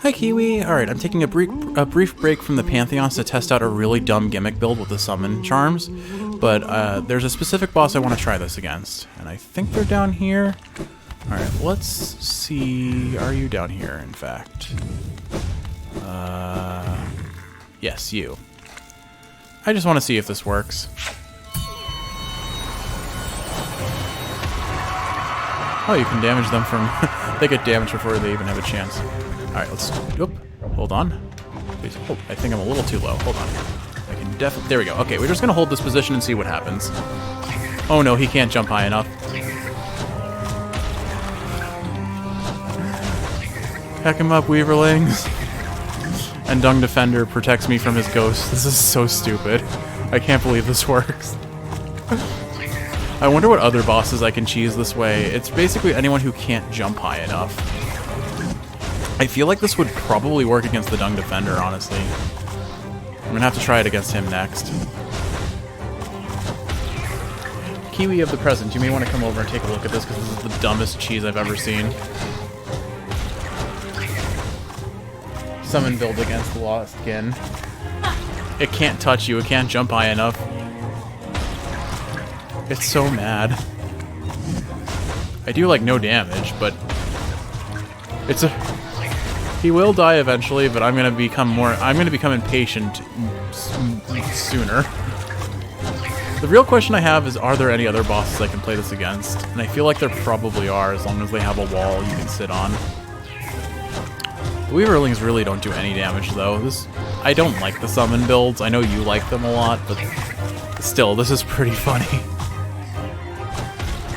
Hi, Kiwi. Alright, I'm taking a brief break from the Pantheons to test out a really dumb gimmick build with the summon charms. But there's a specific boss I want to try this against. And I think they're down here. Alright, let's see. Are you down here, in fact? Yes, you. I just want to see if this works. Oh, you can damage them from... they get damaged before they even have a chance. Alright, let's... Oop, hold on. Please, hold. I think I'm a little too low. Hold on. I can definitely... There we go. Okay, we're just going to hold this position and see what happens. Oh no, he can't jump high enough. Heck him up, Weaverlings. And Dung Defender protects me from his ghost. This is so stupid. I can't believe this works. I wonder what other bosses I can cheese this way. It's basically anyone who can't jump high enough. I feel like this would probably work against the Dung Defender, honestly. I'm gonna have to try it against him next. Kiwi of the present, you may want to come over and take a look at this, because this is the dumbest cheese I've ever seen. Summon build against the Lost Skin. It can't touch you, it can't jump high enough. It's so mad. I do like no damage, but it's a... He will die eventually, but I'm gonna become impatient sooner. The real question I have is, are there any other bosses I can play this against? And I feel like there probably are, as long as they have a wall you can sit on. The Weaverlings really don't do any damage, though. I don't like the summon builds. I know you like them a lot, but still, this is pretty funny.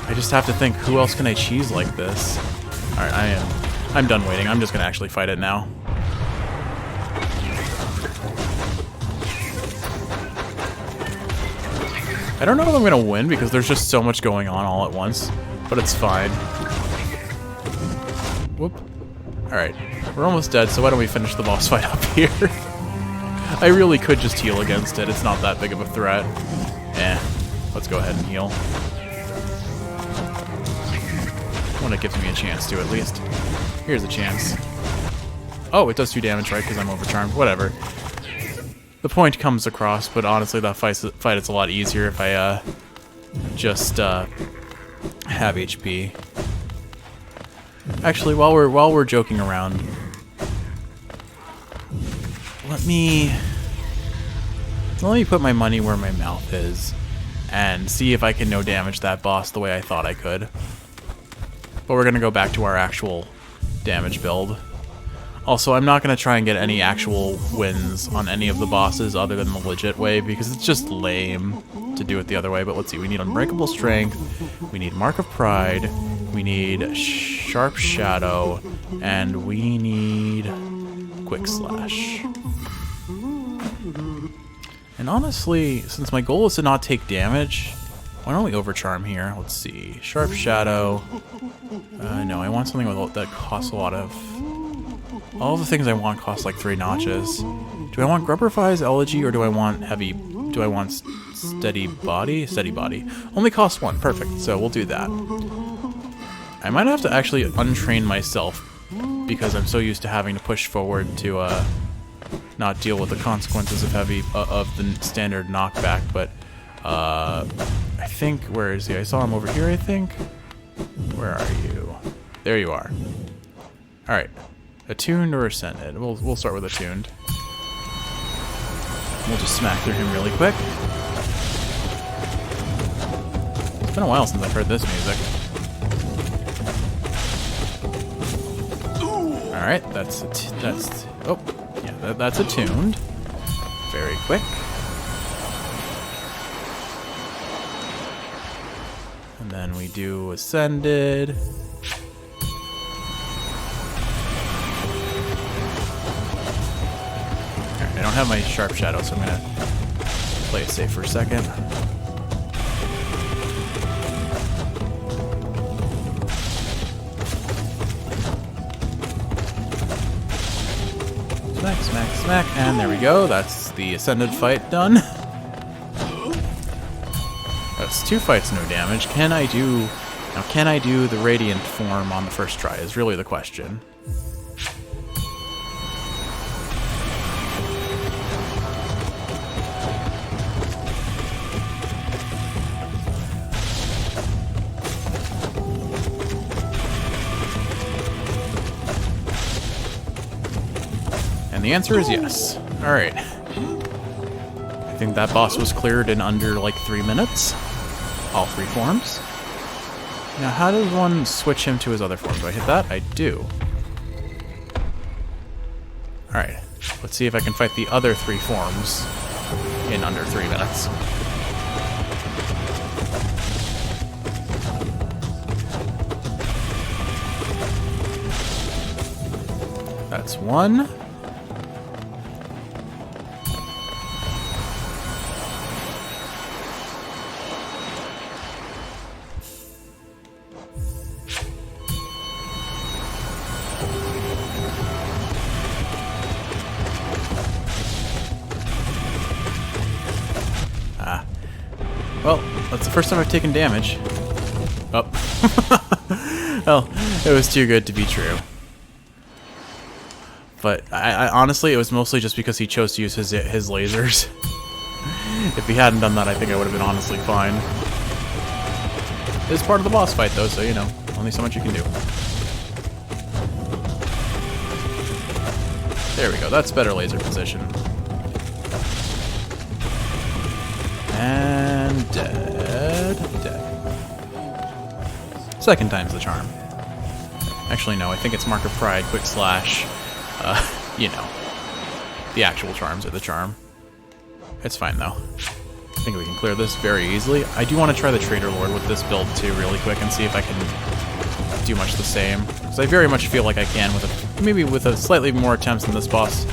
I just have to think, who else can I cheese like this? Alright, I'm done waiting. I'm just gonna actually fight it now. I don't know if I'm gonna win because there's just so much going on all at once, but it's fine. Whoop. Alright, we're almost dead, so why don't we finish the boss fight up here? I really could just heal against it. It's not that big of a threat. Let's go ahead and heal. When it gives me a chance to, at least. Here's a chance. Oh, it does 2 damage, right? Because I'm overcharmed. Whatever. The point comes across, but honestly, that fight is a lot easier if I just have HP. Actually, while we're joking around, let me put my money where my mouth is and see if I can no damage that boss the way I thought I could. But we're gonna go back to our actual damage build. Also, I'm not gonna try and get any actual wins on any of the bosses other than the legit way, because it's just lame to do it the other way. But let's see, we need Unbreakable Strength, we need Mark of Pride, we need Sharp Shadow, and we need Quick Slash. And honestly, since my goal is to not take damage, why don't we overcharm here? Let's see. Sharp Shadow. No, I want something that costs a lot of... All the things I want cost like 3 notches. Do I want Grubberfy's Elegy, or do I want heavy... Do I want Steady Body? Steady Body. Only costs 1. Perfect. So we'll do that. I might have to actually untrain myself, because I'm so used to having to push forward to not deal with the consequences of the standard knockback, but... I think, where is he? I saw him over here, I think. Where are you? There you are. Alright. Attuned or Ascended? We'll start with Attuned. We'll just smack through him really quick. It's been a while since I've heard this music. Alright, that's Attuned. Very quick. And then we do Ascended. Alright, I don't have my Sharp Shadow, so I'm gonna play it safe for a second. Smack, smack, smack, and there we go. That's the Ascended fight done. That's 2 fights, no damage. Can I do the Radiant form on the first try is really the question. And the answer is yes. Alright. I think that boss was cleared in under like 3 minutes. All 3 forms. Now how does one switch him to his other form? Do I hit that? I do. Alright. Let's see if I can fight the other 3 forms in under 3 minutes. That's 1. Well, that's the first time I've taken damage. Oh. Well, it was too good to be true. But I honestly, it was mostly just because he chose to use his lasers. If he hadn't done that, I think I would have been honestly fine. It's part of the boss fight, though, so, you know, only so much you can do. There we go, that's better laser position. And dead. Second time's the charm. Actually, no, I think it's Mark of Pride, quick slash, you know, the actual charms are the charm. It's fine, though. I think we can clear this very easily. I do want to try the Trader Lord with this build, too, really quick, and see if I can do much the same. Because I very much feel like I can, with maybe with a slightly more attempts than this boss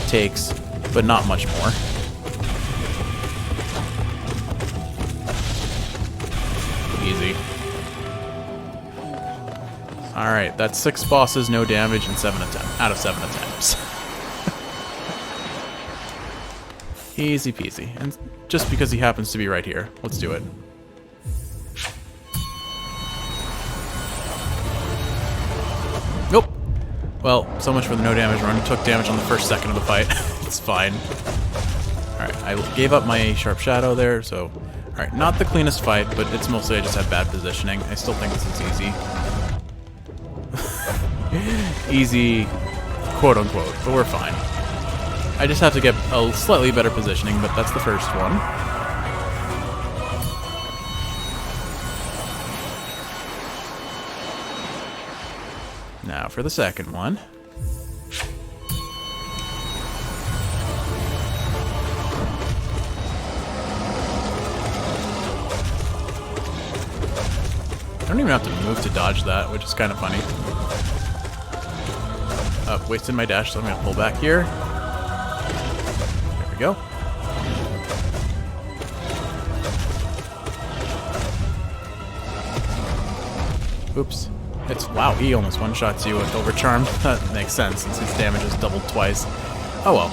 takes, but not much more. Easy. Alright, that's 6 bosses, no damage, and 7 attempts. Out of 7 attempts. Easy peasy. And just because he happens to be right here. Let's do it. Nope. Well, so much for the no damage run. He took damage on the first second of the fight. It's fine. Alright, I gave up my Sharp Shadow there, so... Alright, not the cleanest fight, but it's mostly I just had bad positioning. I still think this is easy. Easy, quote-unquote, but we're fine. I just have to get a slightly better positioning, but that's the first one. Now for the second one. I don't even have to move to dodge that, which is kind of funny. Wasted my dash, so I'm going to pull back here. There we go. Oops. Wow, he almost one-shots you with Overcharmed. That makes sense, since his damage is doubled twice. Oh well.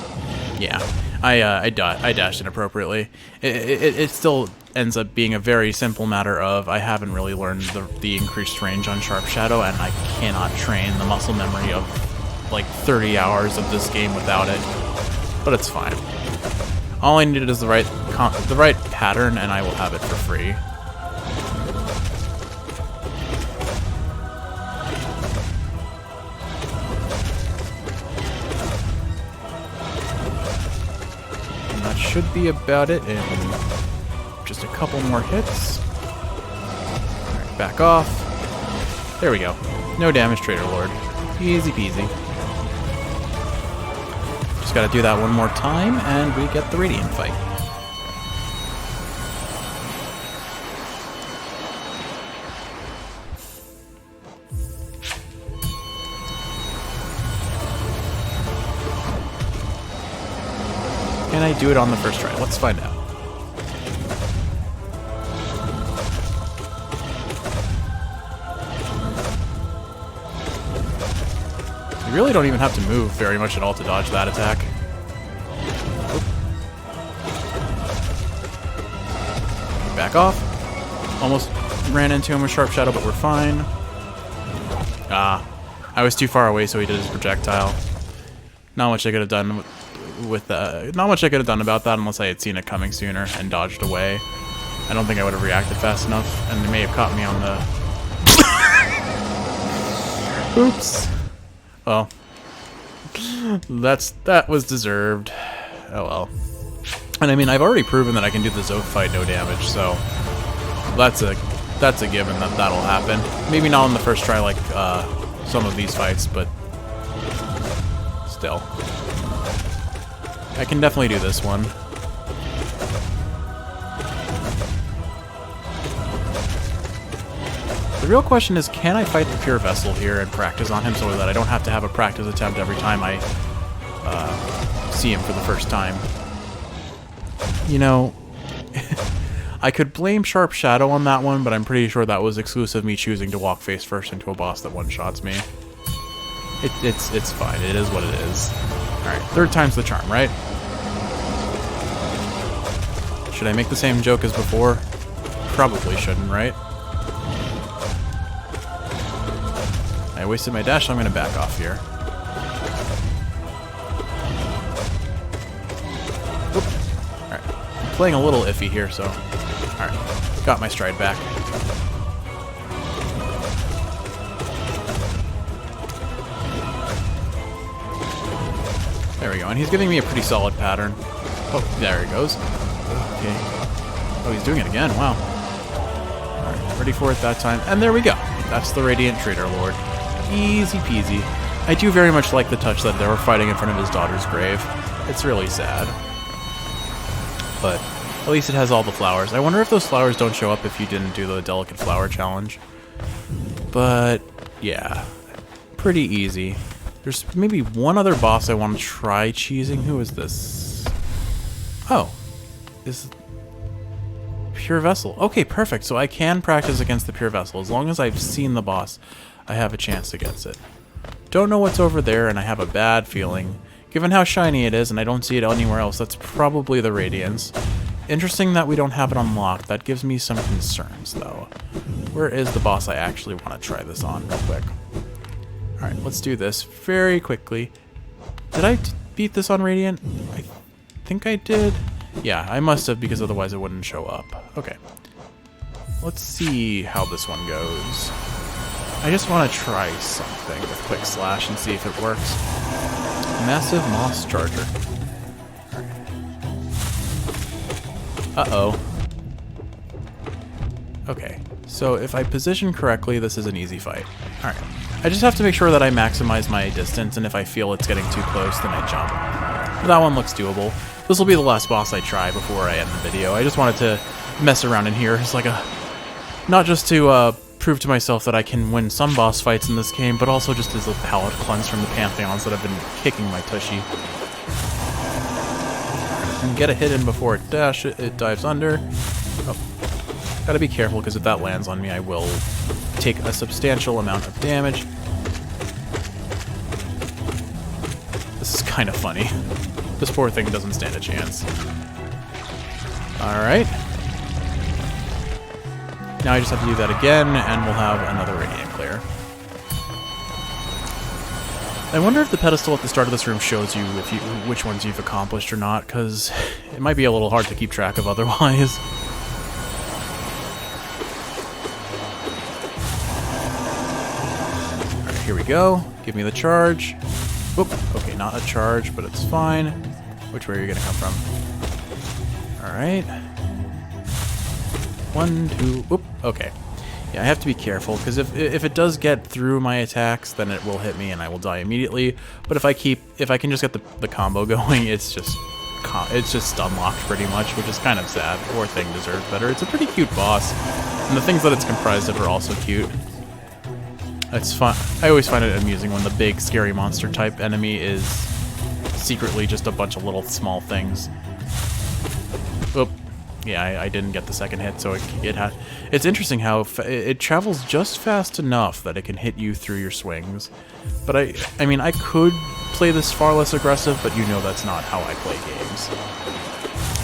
Yeah. I dashed inappropriately. It still ends up being a very simple matter of I haven't really learned the increased range on Sharp Shadow, and I cannot train the muscle memory of like 30 hours of this game without it. But it's fine. All I needed is the right pattern, and I will have it for free. And that should be about it in just a couple more hits. Alright, back off. There we go. No damage, Trader Lord. Easy peasy. Just gotta do that one more time, and we get the Radiant fight. Can I do it on the first try? Let's find out. You really don't even have to move very much at all to dodge that attack. Oop. Back off. Almost ran into him with Sharp Shadow, but we're fine. Ah, I was too far away, so he did his projectile. Not much I could have done with not much I could have done about that unless I had seen it coming sooner and dodged away. I don't think I would have reacted fast enough, and it may have caught me on the... Oops. Well, That was deserved. Oh well. And I mean, I've already proven that I can do the Zoth fight no damage, so that's a given that that'll happen. Maybe not on the first try like some of these fights, but still. I can definitely do this one. The real question is, can I fight the Pure Vessel here and practice on him so that I don't have to have a practice attempt every time I see him for the first time? You know, I could blame Sharp Shadow on that one, but I'm pretty sure that was exclusive me choosing to walk face first into a boss that one-shots me. It's fine. It is what it is. Alright, third time's the charm, right? Should I make the same joke as before? Probably shouldn't, right? I wasted my dash, so I'm going to back off here. Alright, I'm playing a little iffy here, so... Alright, got my stride back. There we go, and he's giving me a pretty solid pattern. Oh, there he goes. Okay. Oh, he's doing it again, wow. Alright, ready for it that time, and there we go. That's the Radiant Trader Lord. Easy peasy. I do very much like the touch that they were fighting in front of his daughter's grave. It's really sad. But at least it has all the flowers. I wonder if those flowers don't show up if you didn't do the Delicate Flower Challenge. But yeah, pretty easy. There's maybe one other boss I want to try cheesing. Who is this? Oh, is Pure Vessel. Okay, perfect. So I can practice against the Pure Vessel. As long as I've seen the boss, I have a chance against it. Don't know what's over there, and I have a bad feeling. Given how shiny it is, and I don't see it anywhere else, that's probably the Radiance. Interesting that we don't have it unlocked. That gives me some concerns, though. Where is the boss I actually want to try this on real quick? Alright, let's do this very quickly. Did I beat this on Radiant? I think I did. Yeah, I must have, because otherwise it wouldn't show up. Okay. Let's see how this one goes. I just want to try something with Quick Slash and see if it works. Massive Moss Charger. Uh-oh. Okay, so if I position correctly, this is an easy fight. Alright. I just have to make sure that I maximize my distance, and if I feel it's getting too close, then I jump. But that one looks doable. This will be the last boss I try before I end the video. I just wanted to mess around in here. It's like a... Not just to prove to myself that I can win some boss fights in this game, but also just as a palate cleanse from the Pantheons that have been kicking my tushy. And get a hit in before it dives under. Oh. Gotta be careful, because if that lands on me, I will take a substantial amount of damage. This is kind of funny. This poor thing doesn't stand a chance. Alright. Now I just have to do that again, and we'll have another Radiant Clear. I wonder if the pedestal at the start of this room shows you which ones you've accomplished or not, because it might be a little hard to keep track of otherwise. Alright, here we go. Give me the charge. Oop, okay, not a charge, but it's fine. Which way are you going to come from? Alright. 1, 2, oop, okay. Yeah, I have to be careful, because if it does get through my attacks, then it will hit me and I will die immediately. But if I can just get the combo going, it's just stun locked pretty much, which is kind of sad. Poor thing deserves better. It's a pretty cute boss, and the things that it's comprised of are also cute. It's fun. I always find it amusing when the big scary monster type enemy is secretly just a bunch of little small things. Oop. Yeah, I didn't get the second hit, so it's interesting how it travels just fast enough that it can hit you through your swings. But I mean, I could play this far less aggressive, but you know that's not how I play games.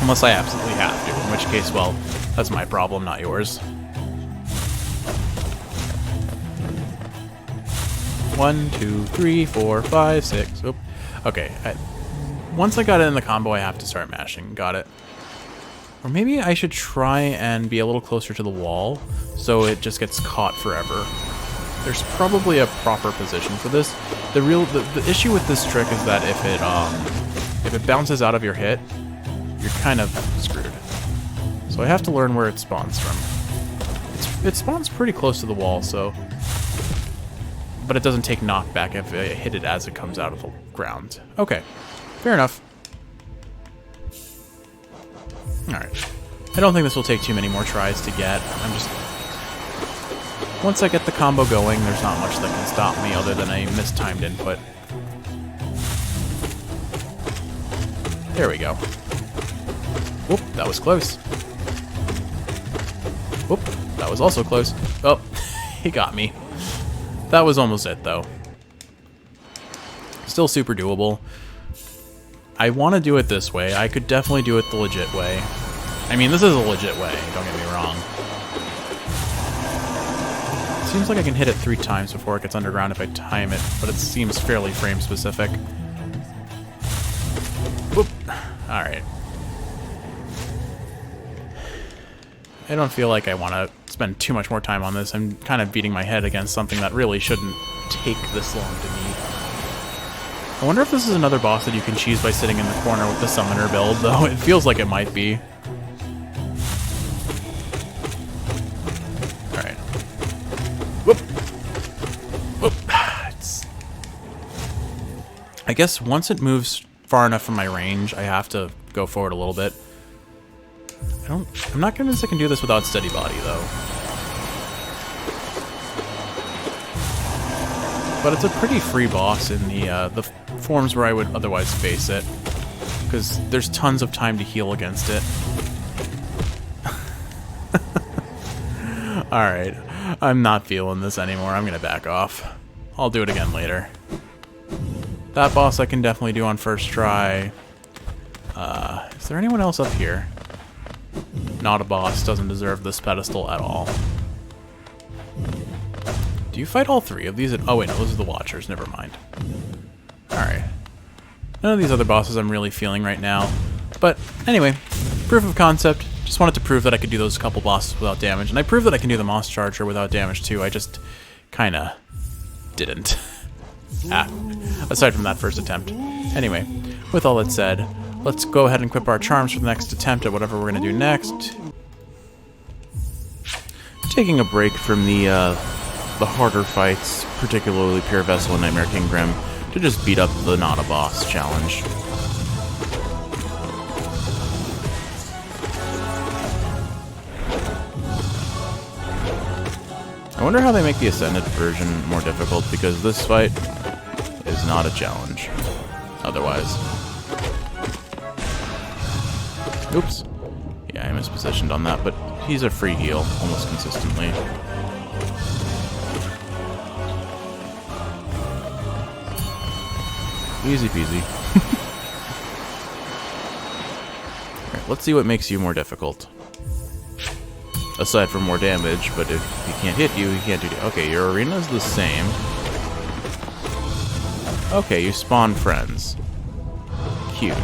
Unless I absolutely have to, in which case, well, that's my problem, not yours. 1, 2, 3, 4, 5, 6. Oop. Okay, once I got it in the combo, I have to start mashing. Got it. Or maybe I should try and be a little closer to the wall, so it just gets caught forever. There's probably a proper position for this. The issue with this trick is that if it bounces out of your hit, you're kind of screwed. So I have to learn where it spawns from. It spawns pretty close to the wall, so... But it doesn't take knockback if I hit it as it comes out of the ground. Okay, fair enough. Alright. I don't think this will take too many more tries to get. Once I get the combo going, there's not much that can stop me other than a mistimed input. There we go. Whoop, that was close. Whoop, that was also close. Oh, he got me. That was almost it, though. Still super doable. I want to do it this way. I could definitely do it the legit way. I mean, this is a legit way, don't get me wrong. It seems like I can hit it 3 times before it gets underground if I time it, but it seems fairly frame specific. Whoop. Alright. I don't feel like I want to spend too much more time on this. I'm kind of beating my head against something that really shouldn't take this long to beat. I wonder if this is another boss that you can cheese by sitting in the corner with the summoner build, though. It feels like it might be. Alright. Whoop! Whoop! I guess once it moves far enough from my range, I have to go forward a little bit. I'm not convinced I can do this without steady body, though. But it's a pretty free boss in the forms where I would otherwise face it, because there's tons of time to heal against it. Alright, I'm not feeling this anymore. I'm gonna back off. I'll do it again later. That boss I can definitely do on first try. Is there anyone else up here? Not a boss, doesn't deserve this pedestal at all. Do you fight all 3 of these? Oh wait, no, those are the Watchers, never mind. Alright. None of these other bosses I'm really feeling right now. But anyway, proof of concept. Just wanted to prove that I could do those couple bosses without damage. And I proved that I can do the Moss Charger without damage too, I just kinda didn't. Aside from that first attempt. Anyway, with all that said, let's go ahead and equip our charms for the next attempt at whatever we're going to do next. Taking a break from the harder fights, particularly Pure Vessel and Nightmare King Grim, to just beat up the Not a Boss challenge. I wonder how they make the Ascended version more difficult, because this fight is not a challenge. Otherwise. Oops. Yeah, I mispositioned on that, but he's a free heal almost consistently. Easy peasy. Alright, let's see what makes you more difficult. Aside from more damage, but if he can't hit you, he can't do damage. Okay, your arena's the same. Okay, you spawn friends. Cute.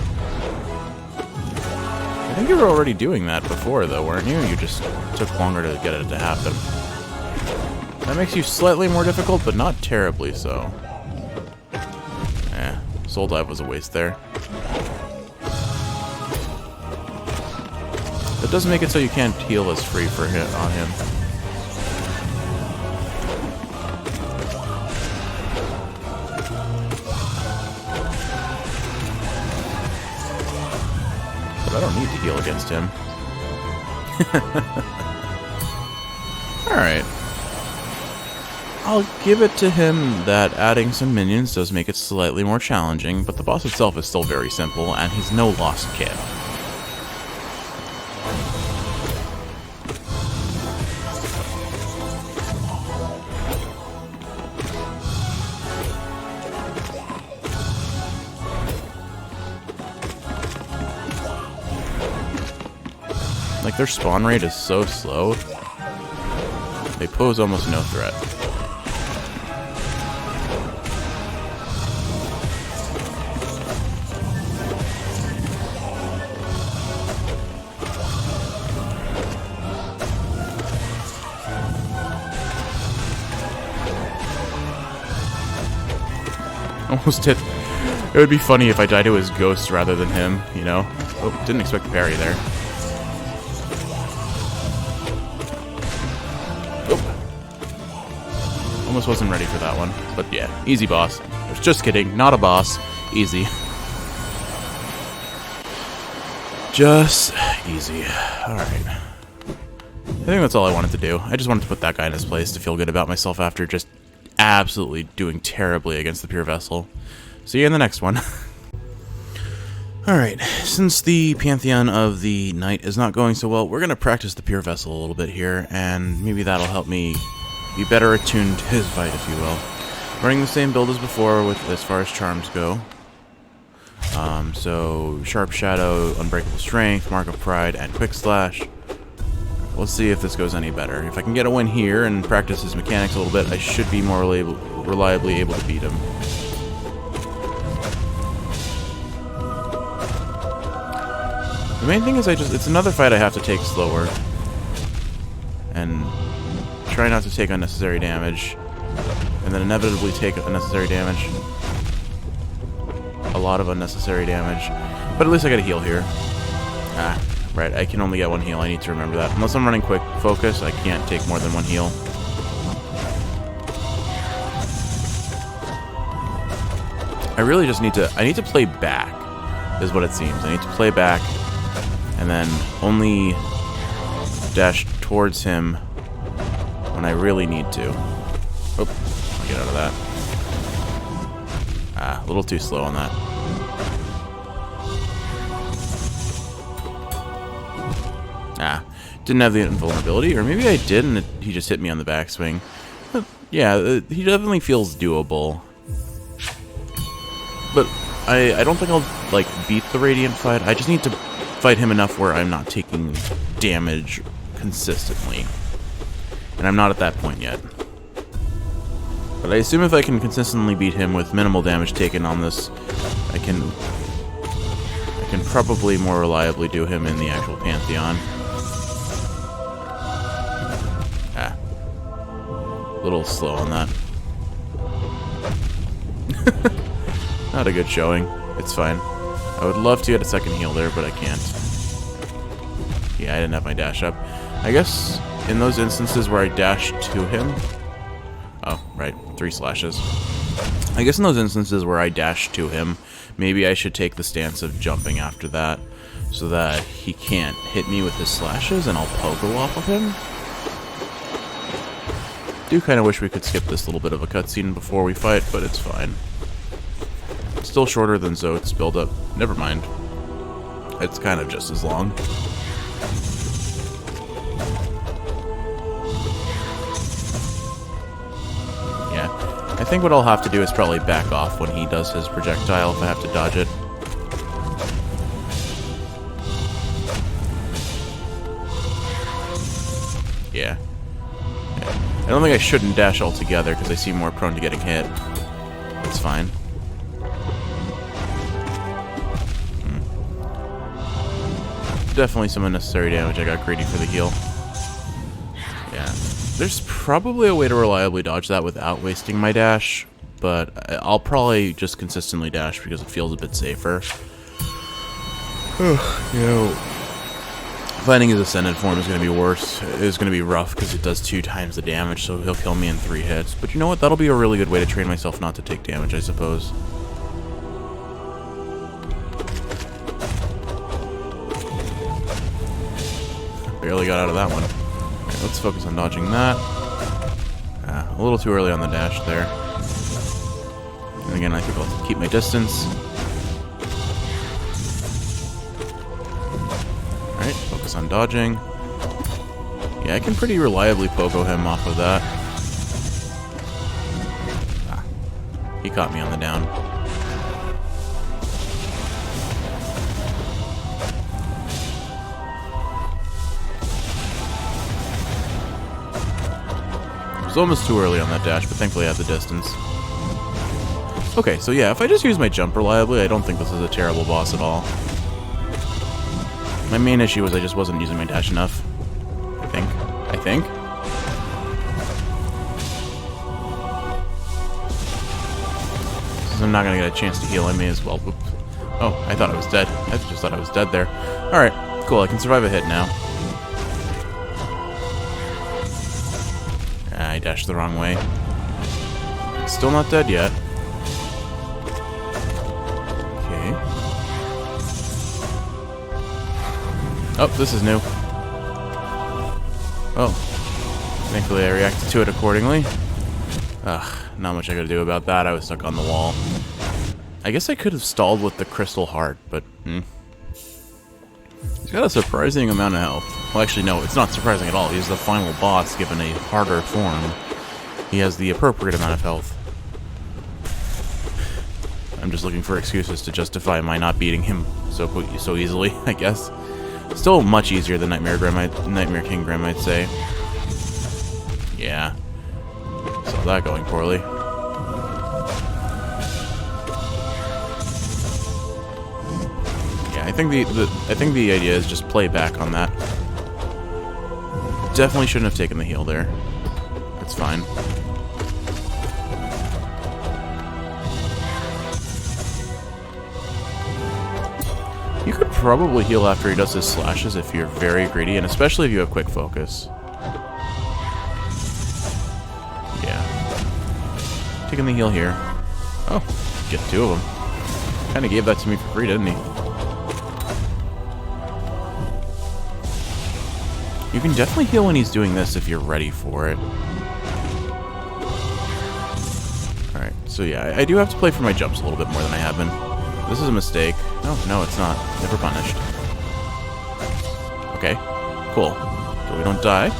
I think you were already doing that before, though, weren't you? You just took longer to get it to happen. That makes you slightly more difficult, but not terribly so. Soul Dive was a waste there. That does make it so you can't heal as free for hit on him. But I don't need to heal against him. Alright. I'll give it to him that adding some minions does make it slightly more challenging, but the boss itself is still very simple, and he's no lost kid. Like, their spawn rate is so slow, they pose almost no threat. almost did. It would be funny if I died to his ghost rather than him, you know? Oh, didn't expect the parry there. Oh. Almost wasn't ready for that one. But yeah, easy boss. I was just kidding. Not a boss. Easy. Just easy. Alright. I think that's all I wanted to do. I just wanted to put that guy in his place to feel good about myself after just absolutely doing terribly against the Pure Vessel. See you in the next one. Alright, since the Pantheon of the Night is not going so well, we're going to practice the Pure Vessel a little bit here, and maybe that'll help me be better attuned to his fight, if you will. Running the same build as before with as far as charms go. So, Sharp Shadow, Unbreakable Strength, Mark of Pride, and Quick Slash. Let's see if this goes any better. If I can get a win here and practice his mechanics a little bit, I should be more reliably able to beat him. The main thing is it's another fight I have to take slower. And try not to take unnecessary damage. And then inevitably take unnecessary damage. A lot of unnecessary damage. But at least I got a heal here. Ah, right, I can only get one heal. I need to remember that. Unless I'm running quick focus, I can't take more than one heal. I really just need to play back, is what it seems. I need to play back and then only dash towards him when I really need to. Oh, I'll get out of that. Ah, a little too slow on that. Ah, didn't have the invulnerability, or maybe I did and he just hit me on the backswing. But yeah, he definitely feels doable. But I don't think I'll, like, beat the Radiant fight. I just need to fight him enough where I'm not taking damage consistently. And I'm not at that point yet. But I assume if I can consistently beat him with minimal damage taken on this, I can probably more reliably do him in the actual Pantheon. Ah. A little slow on that. Not a good showing. It's fine. I would love to get a second heal there, but I can't. Yeah, I didn't have my dash up. I guess in those instances where I dash to him... Oh, right. 3 slashes. I guess in those instances where I dash to him, maybe I should take the stance of jumping after that, so that he can't hit me with his slashes and I'll pogo off of him. Do kind of wish we could skip this little bit of a cutscene before we fight, but it's fine. Still shorter than Zote's build-up. Never mind. It's kind of just as long. Yeah. I think what I'll have to do is probably back off when he does his projectile if I have to dodge it. Yeah. I don't think I shouldn't dash altogether because I seem more prone to getting hit. It's fine. Definitely some unnecessary damage. I got greedy for the heal. Yeah. There's probably a way to reliably dodge that without wasting my dash, but I'll probably just consistently dash because it feels a bit safer. You know, fighting his Ascended form is going to be worse. It's going to be rough because it does 2 times the damage, so he'll kill me in 3 hits. But you know what? That'll be a really good way to train myself not to take damage, I suppose. Barely got out of that one. Right, let's focus on dodging that. A little too early on the dash there. And again, I think I'll keep my distance. Alright, focus on dodging. Yeah, I can pretty reliably pogo him off of that. Ah, he caught me on the down. It was almost too early on that dash, but thankfully I had the distance. Okay, so yeah, if I just use my jump reliably, I don't think this is a terrible boss at all. My main issue was I just wasn't using my dash enough. I think. This is I'm not gonna get a chance to heal, I may as well. Oops. Oh, I thought I was dead. I just thought I was dead there. Alright, cool, I can survive a hit now. I dashed the wrong way. Still not dead yet. Okay. Oh, this is new. Oh. Thankfully I reacted to it accordingly. Ugh, not much I could do about that. I was stuck on the wall. I guess I could have stalled with the crystal heart, but he's got a surprising amount of health. Well, actually, no, it's not surprising at all. He's the final boss given a harder form. He has the appropriate amount of health. I'm just looking for excuses to justify my not beating him so easily, I guess. Still much easier than Nightmare King Grim, I'd say. Yeah. Saw that going poorly. I think the idea is just play back on that. Definitely shouldn't have taken the heal there. It's fine. You could probably heal after he does his slashes if you're very greedy, and especially if you have quick focus. Yeah. Taking the heal here. Oh, get two of them. Kinda gave that to me for free, didn't he? You can definitely heal when he's doing this if you're ready for it. Alright, so yeah, I do have to play for my jumps a little bit more than I have been. This is a mistake. Oh, no, it's not. Never punished. Okay, cool. So we don't die.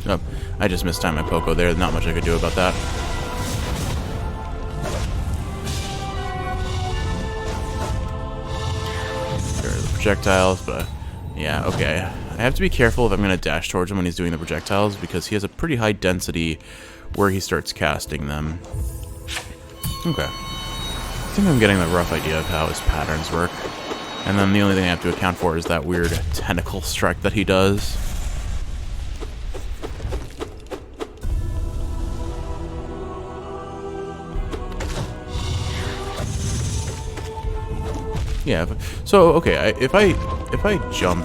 Oh, I just mistimed my Poco there. Not much I could do about that. There are the projectiles, but yeah, okay. I have to be careful if I'm going to dash towards him when he's doing the projectiles, because he has a pretty high density where he starts casting them. Okay. I think I'm getting the rough idea of how his patterns work. And then the only thing I have to account for is that weird tentacle strike that he does. Yeah, so okay, if I jump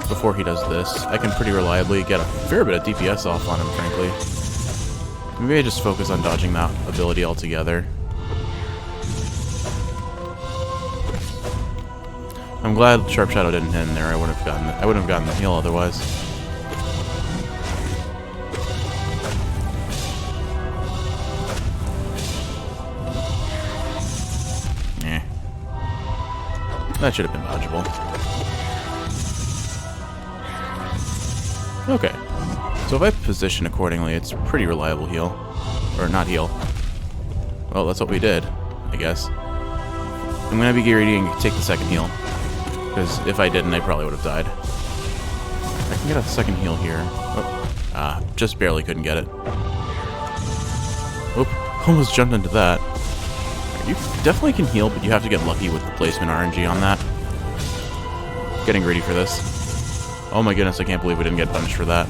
before he does this, I can pretty reliably get a fair bit of DPS off on him, frankly. Maybe I just focus on dodging that ability altogether. I'm glad Sharp Shadow didn't hit in there. I wouldn't have gotten the heal otherwise. Eh. That should have been dodgeable. Okay, so if I position accordingly, it's a pretty reliable heal. Or not heal. Well, that's what we did, I guess. I'm gonna be greedy and take the second heal. Because if I didn't, I probably would have died. I can get a second heal here. Oh, just barely couldn't get it. Oop, almost jumped into that. You definitely can heal, but you have to get lucky with the placement RNG on that. Getting greedy for this. Oh my goodness, I can't believe we didn't get punished for that.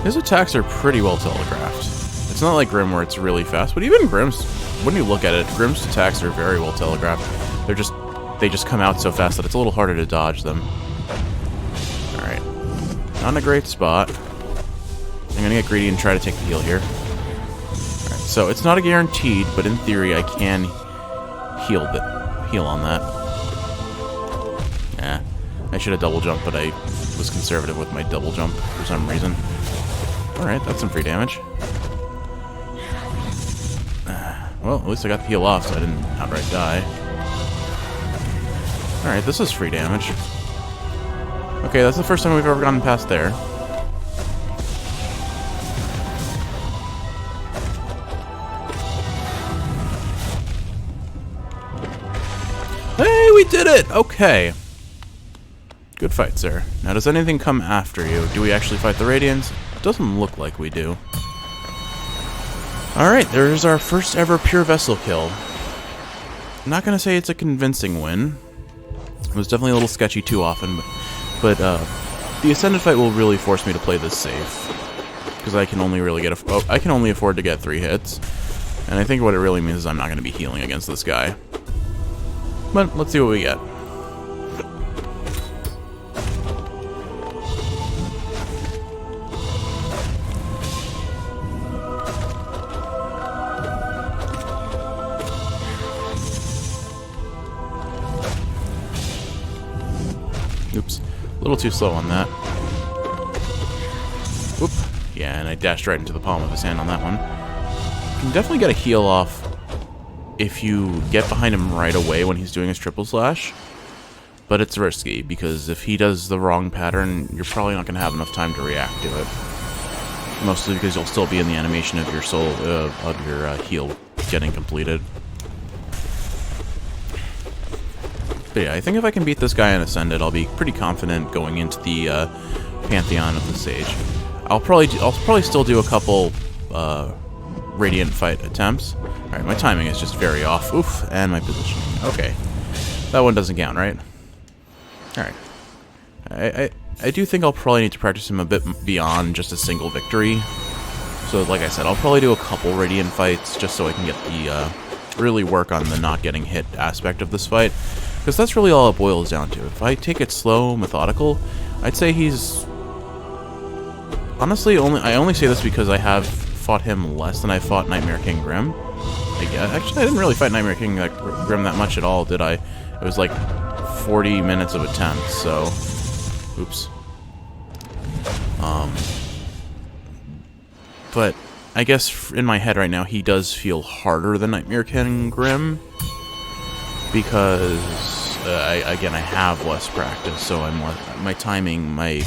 His attacks are pretty well telegraphed. It's not like Grim where it's really fast, but even Grim's, when you look at it, Grim's attacks are very well telegraphed. They just come out so fast that it's a little harder to dodge them. Alright. Not in a great spot. I'm gonna get greedy and try to take the heal here. Alright, so it's not a guaranteed, but in theory I can heal on that. Yeah, I should have double jumped, but I was conservative with my double jump for some reason. Alright, that's some free damage. Well, at least I got the heal off, so I didn't outright die. Alright, this is free damage. Okay, that's the first time we've ever gotten past there. Hey, we did it! Okay. Good fight, sir. Now, does anything come after you? Do we actually fight the Radiants? It doesn't look like we do. Alright, there's our first ever pure vessel kill. I'm not gonna say it's a convincing win. It was definitely a little sketchy too often, but the Ascended fight will really force me to play this safe. because I can only really get I can only afford to get 3 hits, and I think what it really means is I'm not going to be healing against this guy. But let's see what we get. Oops, a little too slow on that. Whoop. Yeah, and I dashed right into the palm of his hand on that one. You can definitely get a heal off if you get behind him right away when he's doing his triple slash. But it's risky, because if he does the wrong pattern, you're probably not going to have enough time to react to it. Mostly because you'll still be in the animation of your soul, of your heal getting completed. But yeah, I think if I can beat this guy in Ascended, I'll be pretty confident going into the Pantheon of the stage. I'll probably still do a couple Radiant fight attempts. Alright, my timing is just very off. Oof, and my positioning. Okay. That one doesn't count, right? Alright. I do think I'll probably need to practice him a bit beyond just a single victory. So, like I said, I'll probably do a couple Radiant fights just so I can get the, really work on the not getting hit aspect of this fight. Because that's really all it boils down to. If I take it slow, methodical, I'd say he's... Honestly, I only say this because I have fought him less than I fought Nightmare King Grim. Actually, I didn't really fight Nightmare King Grim that much at all, did I? It was like 40 minutes of attempts, so... Oops. But I guess in my head right now, he does feel harder than Nightmare King Grim. Because, again, I have less practice, so my timing, my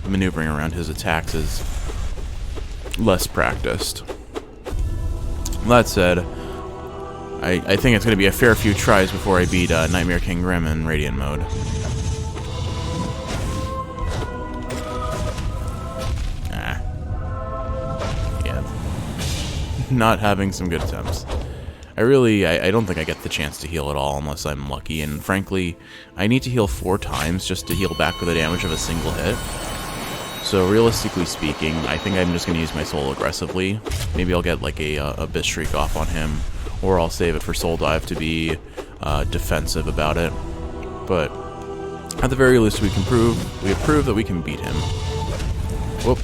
maneuvering around his attacks is less practiced. That said, I think it's going to be a fair few tries before I beat Nightmare King Grim in Radiant mode. Yeah. Not having some good attempts. I don't think I get the chance to heal at all unless I'm lucky, and frankly, I need to heal 4 times just to heal back with the damage of a single hit. So realistically speaking, I think I'm just going to use my soul aggressively. Maybe I'll get like a Abyss Shriek off on him, or I'll save it for Soul Dive to be defensive about it. But at the very least, we have proved that we can beat him. Whoop.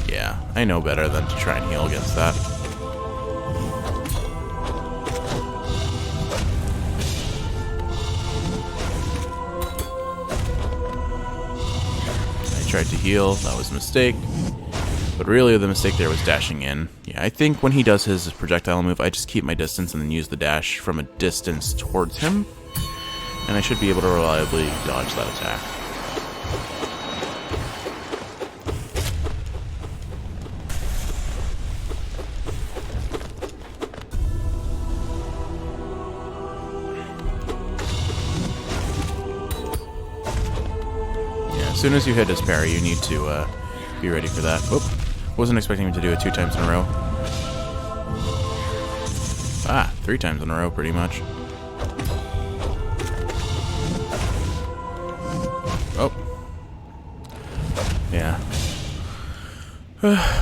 Yeah, I know better than to try and heal against that. I tried to heal, that was a mistake. But really the mistake there was dashing in. Yeah, I think when he does his projectile move, I just keep my distance and then use the dash from a distance towards him. And I should be able to reliably dodge that attack. As soon as you hit his parry, you need to be ready for that. Whoop. Wasn't expecting him to do it 2 times in a row. 3 times in a row, pretty much. Oh. Yeah.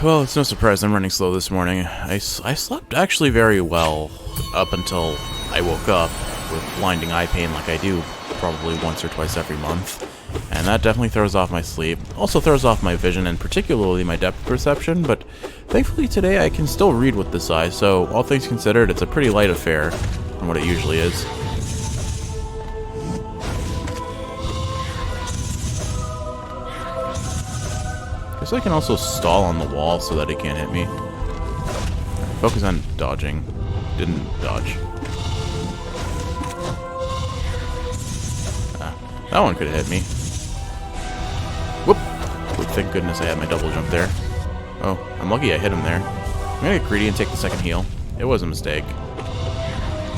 Well, it's no surprise I'm running slow this morning. I slept actually very well up until I woke up with blinding eye pain like I do probably once or twice every month. And that definitely throws off my sleep. Also throws off my vision, and particularly my depth perception, but thankfully today I can still read with this eye, so all things considered, it's a pretty light affair from what it usually is. Guess I can also stall on the wall so that he can't hit me. Focus on dodging. Didn't dodge. That one could have hit me. Whoop! Thank goodness I had my double jump there. Oh, I'm lucky I hit him there. I'm gonna get greedy and take the second heal. It was a mistake.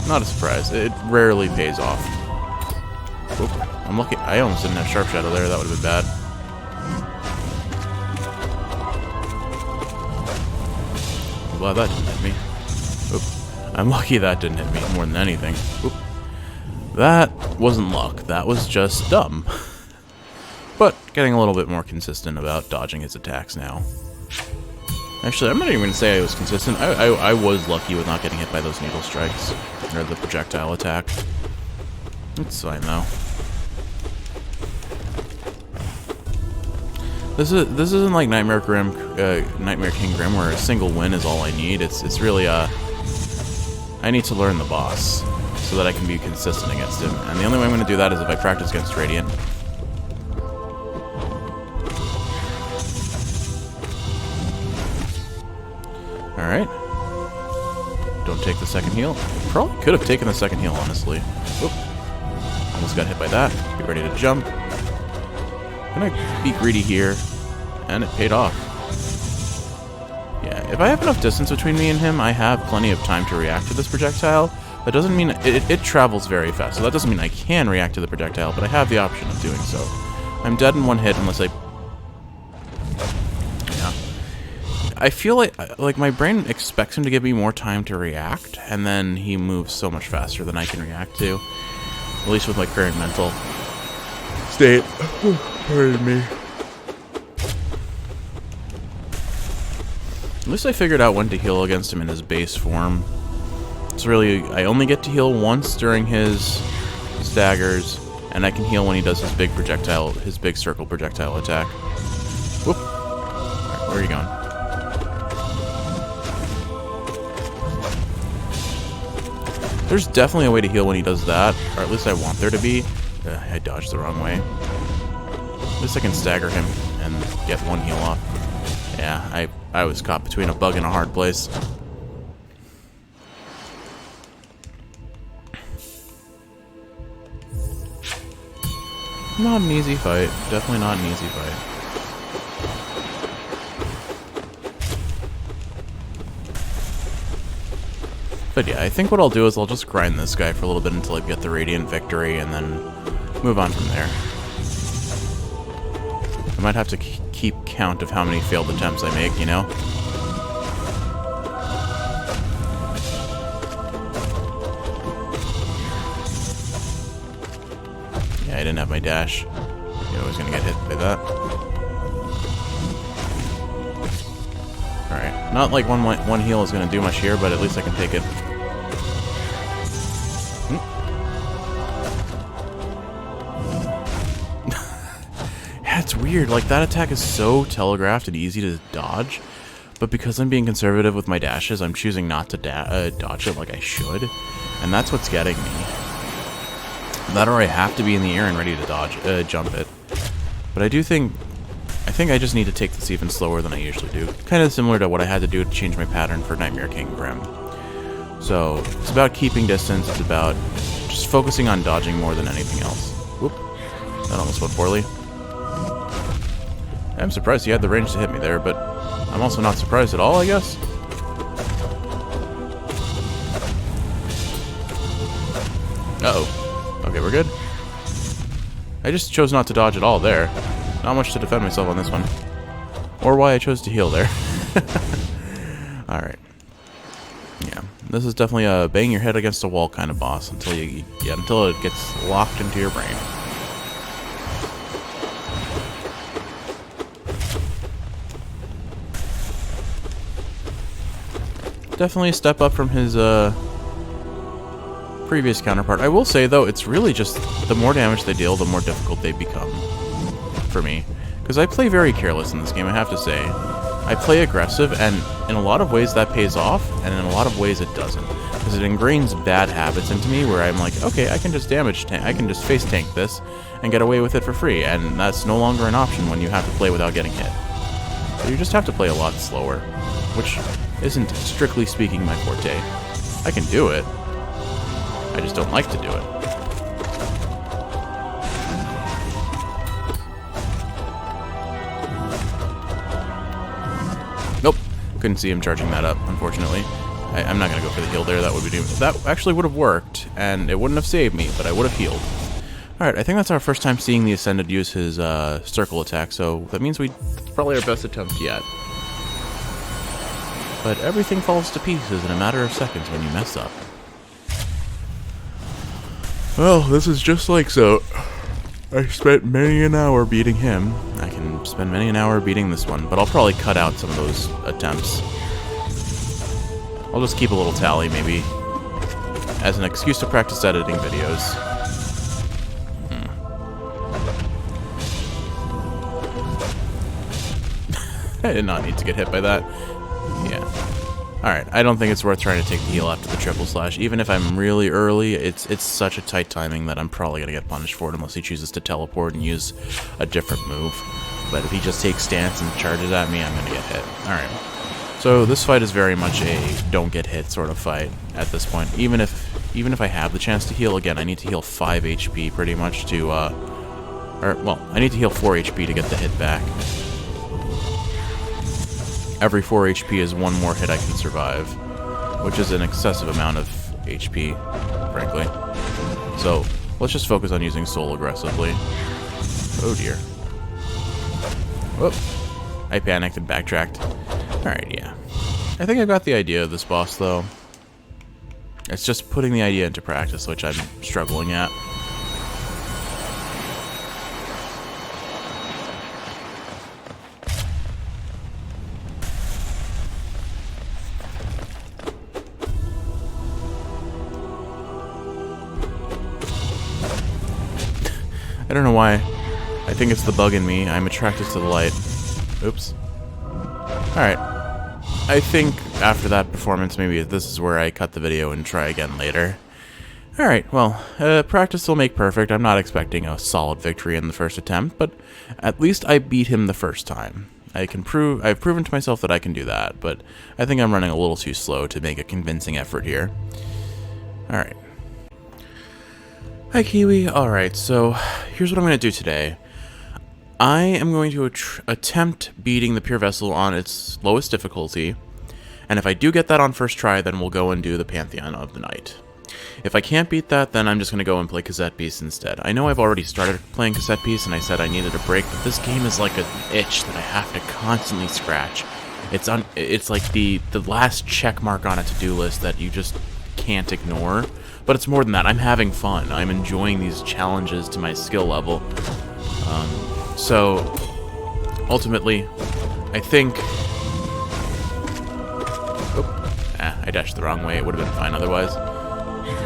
Not a surprise. It rarely pays off. Whoop. I'm lucky. I almost didn't have Sharp Shadow there. That would have been bad. I'm glad that didn't hit me. Oop. I'm lucky that didn't hit me more than anything. Oop. That wasn't luck. That was just dumb. But getting a little bit more consistent about dodging his attacks now. Actually, I'm not even going to say I was consistent. I was lucky with not getting hit by those needle strikes. Or the projectile attack. It's fine, though. This isn't like Nightmare King Grim, where a single win is all I need. It's really, I need to learn the boss, so that I can be consistent against him. And the only way I'm going to do that is if I practice against Radiant. Alright. Don't take the second heal. Probably could have taken the second heal, honestly. Oop. Almost got hit by that. Get ready to jump. I'm gonna be greedy here. And it paid off. Yeah, if I have enough distance between me and him, I have plenty of time to react to this projectile. That doesn't mean... It travels very fast, so that doesn't mean I can react to the projectile, but I have the option of doing so. I'm dead in one hit unless I... I feel like my brain expects him to give me more time to react, and then he moves so much faster than I can react to. At least with my current mental state. Pardon me. At least I figured out when to heal against him in his base form. It's really, I only get to heal once during his daggers, and I can heal when he does his big projectile, his big circle projectile attack. Whoop. Alright, where are you going? There's definitely a way to heal when he does that, or at least I want there to be. I dodged the wrong way. At least I can stagger him and get one heal off. Yeah, I was caught between a bug and a hard place. Not an easy fight. Definitely not an easy fight. But yeah, I think what I'll do is I'll just grind this guy for a little bit until I get the Radiant victory, and then move on from there. I might have to keep count of how many failed attempts I make, you know? Yeah, I didn't have my dash. You know, I was gonna get hit by that. Alright, not like one heal is gonna do much here, but at least I can take it. It's weird, like that attack is so telegraphed and easy to dodge, but because I'm being conservative with my dashes, I'm choosing not to dodge it like I should, and that's what's getting me. That or I have to be in the air and ready to dodge, jump it. But I think I just need to take this even slower than I usually do. Kind of similar to what I had to do to change my pattern for Nightmare King Grim. So, it's about keeping distance, it's about just focusing on dodging more than anything else. Whoop, that almost went poorly. I'm surprised he had the range to hit me there, but I'm also not surprised at all, I guess. Uh-oh. Okay, we're good. I just chose not to dodge at all there. Not much to defend myself on this one. Or why I chose to heal there. Alright. Yeah, this is definitely a bang your head against a wall kind of boss until until it gets locked into your brain. Definitely a step up from his previous counterpart. I will say though, it's really just the more damage they deal, the more difficult they become for me. Because I play very careless in this game, I have to say. I play aggressive, and in a lot of ways that pays off, and in a lot of ways it doesn't. Because it ingrains bad habits into me where I'm like, okay, I can just I can just face tank this and get away with it for free, and that's no longer an option when you have to play without getting hit. So you just have to play a lot slower, which isn't, strictly speaking, my forte. I can do it. I just don't like to do it. Nope. Couldn't see him charging that up, unfortunately. I'm not going to go for the heal there. That actually would have worked, and it wouldn't have saved me, but I would have healed. Alright, I think that's our first time seeing the Ascended use his circle attack, so that means it's probably our best attempt yet. But everything falls to pieces in a matter of seconds when you mess up. Well, this is just like so. I spent many an hour beating him. I can spend many an hour beating this one, but I'll probably cut out some of those attempts. I'll just keep a little tally, maybe, as an excuse to practice editing videos. I did not need to get hit by that. Yeah. Alright, I don't think it's worth trying to take the heal after the triple slash. Even if I'm really early, it's such a tight timing that I'm probably going to get punished for it unless he chooses to teleport and use a different move. But if he just takes stance and charges at me, I'm going to get hit. Alright. So this fight is very much a don't get hit sort of fight at this point. Even if I have the chance to heal, again, I need to heal 5 HP pretty much to, I need to heal 4 HP to get the hit back. Every 4 HP is one more hit I can survive, which is an excessive amount of HP, frankly. So, let's just focus on using Soul aggressively. Oh dear. Whoop. I panicked and backtracked. Alright, yeah. I think I got the idea of this boss, though. It's just putting the idea into practice, which I'm struggling at. I don't know why. I think it's the bug in me. I'm attracted to the light. Oops. Alright. I think after that performance, maybe this is where I cut the video and try again later. Alright, well, practice will make perfect. I'm not expecting a solid victory in the first attempt, but at least I beat him the first time. I've proven to myself that I can do that, but I think I'm running a little too slow to make a convincing effort here. Alright. Hi, Kiwi. Alright, so here's what I'm going to do today. I am going to attempt beating the Pure Vessel on its lowest difficulty, and if I do get that on first try, then we'll go and do the Pantheon of the Night. If I can't beat that, then I'm just going to go and play Cassette Beast instead. I know I've already started playing Cassette Beast, and I said I needed a break, but this game is like an itch that I have to constantly scratch. It's like the last check mark on a to-do list that you just can't ignore. But it's more than that. I'm having fun. I'm enjoying these challenges to my skill level. So, ultimately, I think... I dashed the wrong way. It would have been fine otherwise.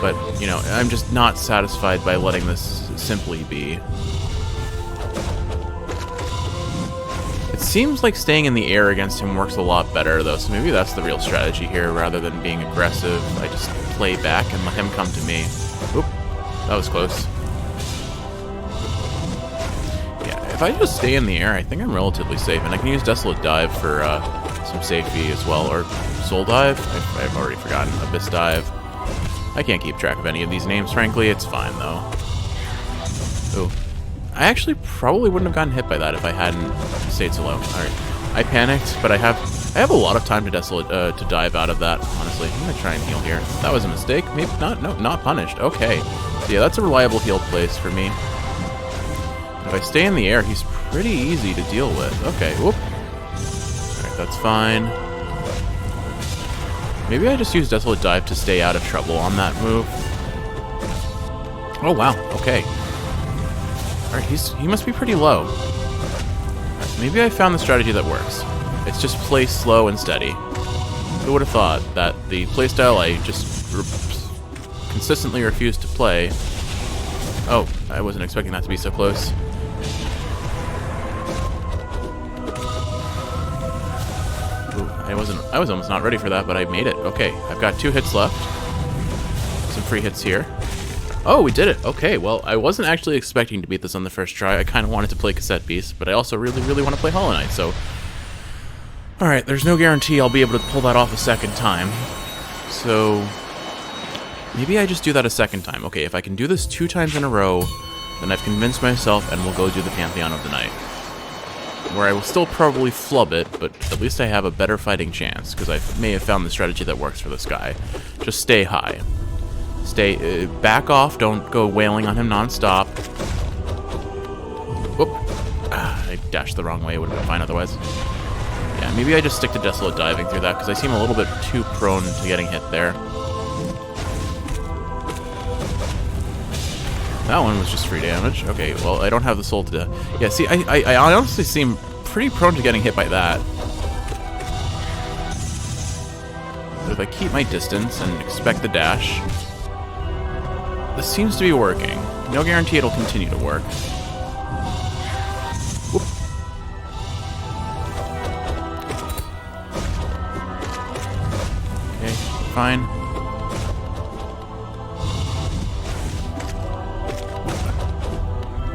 But, you know, I'm just not satisfied by letting this simply be. It seems like staying in the air against him works a lot better, though, so maybe that's the real strategy here. Rather than being aggressive, I just play back and let him come to me. Oop, that was close. Yeah, if I just stay in the air, I think I'm relatively safe, and I can use Desolate Dive for some safety as well, or Soul Dive. I've already forgotten. Abyss Dive. I can't keep track of any of these names, frankly. It's fine, though. Ooh. I actually probably wouldn't have gotten hit by that if I hadn't stayed so low. Alright. I panicked, but I have a lot of time to dive out of that, honestly. I'm gonna try and heal here. That was a mistake. Maybe not. No, not punished. Okay. So yeah, that's a reliable heal place for me. If I stay in the air, he's pretty easy to deal with. Okay, whoop. Alright, that's fine. Maybe I just use Desolate Dive to stay out of trouble on that move. Oh wow, okay. Alright, he must be pretty low. Right, maybe I found the strategy that works. It's just play slow and steady. Who would have thought that the playstyle I just consistently refused to play... Oh, I wasn't expecting that to be so close. Ooh, I was almost not ready for that, but I made it. Okay, I've got 2 hits left. Some free hits here. Oh, we did it. Okay, well, I wasn't actually expecting to beat this on the first try. I kind of wanted to play Cassette Beast, but I also really, really want to play Hollow Knight, so... Alright, there's no guarantee I'll be able to pull that off a second time. So... maybe I just do that a second time. Okay, if I can do this 2 times in a row, then I've convinced myself and we'll go do the Pantheon of the Night. Where I will still probably flub it, but at least I have a better fighting chance, because I may have found the strategy that works for this guy. Just stay high. Stay, back off, don't go wailing on him non-stop. Whoop. I dashed the wrong way, it would have been fine otherwise. Yeah, maybe I just stick to Desolate Diving through that, because I seem a little bit too prone to getting hit there. That one was just free damage. Okay, well, I don't have the soul to... Yeah, see, I honestly seem pretty prone to getting hit by that. But if I keep my distance and expect the dash... This seems to be working. No guarantee it'll continue to work. Whoop. Okay, fine.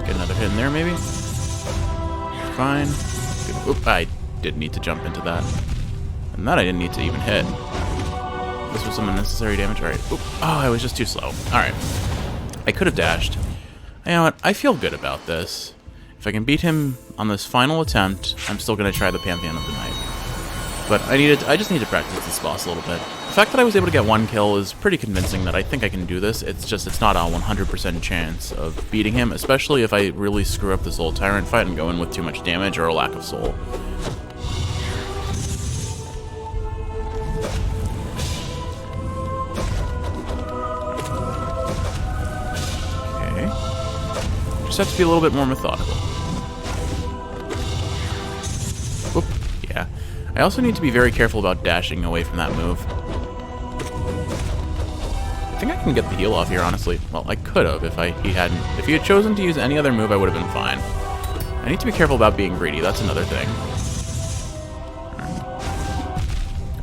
Get another hit in there, maybe? Fine. Good. Oop, I did need to jump into that. And that I didn't need to even hit. This was some unnecessary damage. Alright. Oh, I was just too slow. Alright. I could have dashed. You know what? I feel good about this. If I can beat him on this final attempt, I'm still going to try the Pantheon of the Night. But I just need to practice this boss a little bit. The fact that I was able to get one kill is pretty convincing that I think I can do this. It's just, it's not a 100% chance of beating him, especially if I really screw up the Soul Tyrant fight and go in with too much damage or a lack of soul. Okay. Just have to be a little bit more methodical. Whoop. Yeah. I also need to be very careful about dashing away from that move. I think I can get the heal off here, honestly. Well, I could have if he had chosen to use any other move, I would have been fine. I need to be careful about being greedy. That's another thing.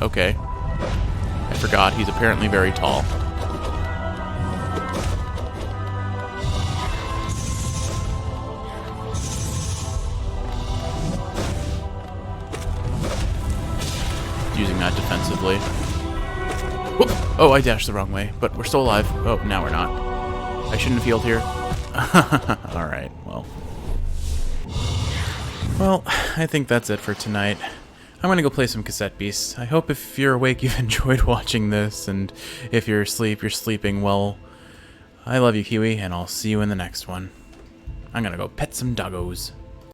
Okay. I forgot. He's apparently very tall. Using that defensively. Whoop. Oh, I dashed the wrong way, but we're still alive. Oh, now we're not. I shouldn't have healed here. Alright, well. Well, I think that's it for tonight. I'm gonna go play some Cassette Beasts. I hope if you're awake you've enjoyed watching this, and if you're asleep, you're sleeping well. I love you, Kiwi, and I'll see you in the next one. I'm gonna go pet some doggos.